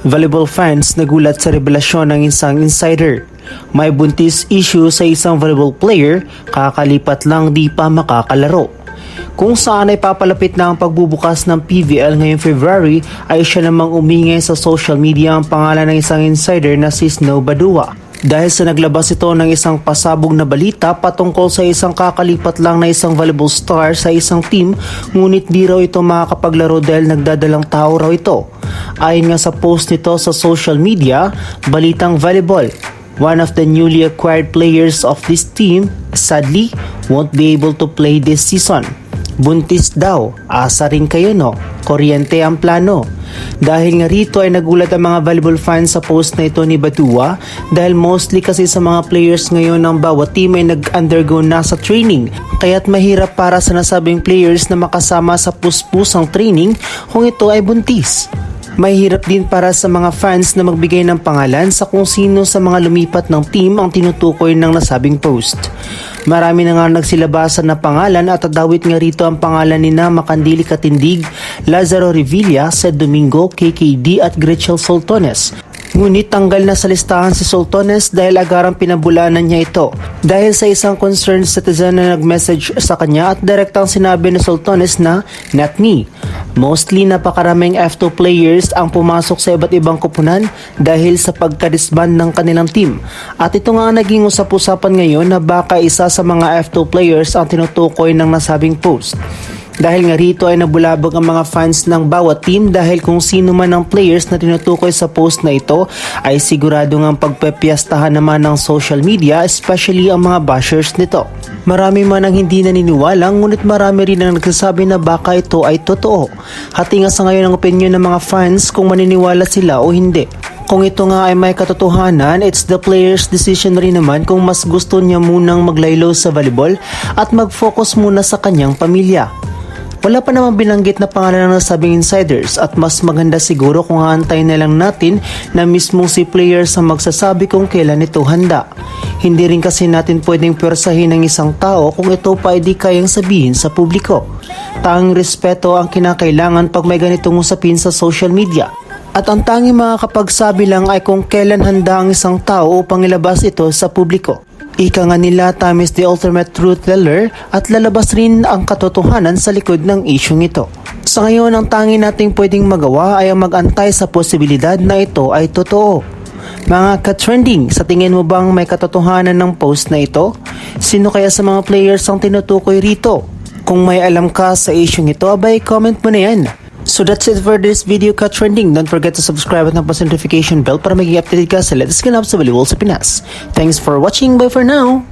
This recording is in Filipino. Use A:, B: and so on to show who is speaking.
A: Volleyball fans nagulat sa revelasyon ng isang insider. May buntis issue sa isang volleyball player, kakalipat lang di pa makakalaro. Kung saan ay papalapit na ang pagbubukas ng PVL ngayong February, ay siya namang umingay sa social media ang pangalan ng isang insider na si Snow Badua. Dahil sa naglabas ito ng isang pasabog na balita patungkol sa isang kakalipat lang na isang volleyball star sa isang team, ngunit di raw ito makakapaglaro dahil nagdadalang tao raw ito. Ayon nga sa post nito sa social media, balitang volleyball, one of the newly acquired players of this team sadly won't be able to play this season. Buntis daw, asa rin kayo no? Kuryente ang plano. Dahil nga rito ay nagulat ang mga volleyball fans sa post na ito ni Badua dahil mostly kasi sa mga players ngayon ng bawat team ay nag-undergo na sa training, kaya't mahirap para sa nasabing players na makasama sa puspusang training kung ito ay buntis. Mahirap din para sa mga fans na magbigay ng pangalan sa kung sino sa mga lumipat ng team ang tinutukoy ng nasabing post. Marami na nga nagsilabasan na pangalan at adawit nga rito ang pangalan ni Makandili Katindig, Lazaro Revilla, Sed Domingo, KKD at Gretchen Soltones. Ngunit tanggal na sa listahan si Soltones dahil agarang pinabulanan niya ito. Dahil sa isang concerned citizen na nag-message sa kanya at direktang sinabi ni Soltones na, "Not me." Mostly napakaraming F2 players ang pumasok sa iba't ibang kupunan dahil sa pagka-disband ng kanilang team. At ito nga naging usap-usapan ngayon na baka isa sa mga F2 players ang tinutukoy ng nasabing post. Dahil nga rito ay nabulabog ang mga fans ng bawat team dahil kung sino man ang players na tinutukoy sa post na ito ay sigurado ngang pagpepiyastahan naman ng social media, especially ang mga bashers nito. Marami man ang hindi naniniwala, ngunit marami rin ang nagsasabi na baka ito ay totoo. Hati nga sa ngayon ang opinion ng mga fans kung maniniwala sila o hindi. Kung ito nga ay may katotohanan, it's the player's decision rin naman kung mas gusto niya munang maglaylo sa volleyball at mag-focus muna sa kanyang pamilya. Wala pa namang binanggit na pangalan ng nasabing insiders at mas maganda siguro kung aantayin na lang natin na mismong si players ang magsasabi kung kailan ito handa. Hindi rin kasi natin pwedeng pwersahin ng isang tao kung ito pa ay di kayang sabihin sa publiko. Tanging respeto ang kinakailangan pag may ganitong usapin sa social media. At ang tanging makakapagsabi lang ay kung kailan handa ang isang tao upang ilabas ito sa publiko. Ika nga nila, time is the ultimate truth teller at lalabas rin ang katotohanan sa likod ng isyong ito. Sa ngayon, ang tanging nating pwedeng magawa ay ang mag-antay sa posibilidad na ito ay totoo. Mga ka-trending, sa tingin mo bang may katotohanan ng post na ito? Sino kaya sa mga players ang tinutukoy rito? Kung may alam ka sa isyong ito, abay comment mo na yan. So that's it for this video, ka-trending. Don't forget to subscribe at nang-press notification bell para maging updated ka sa latest ganap sa volleyball sa Pinas. Thanks for watching. Bye for now!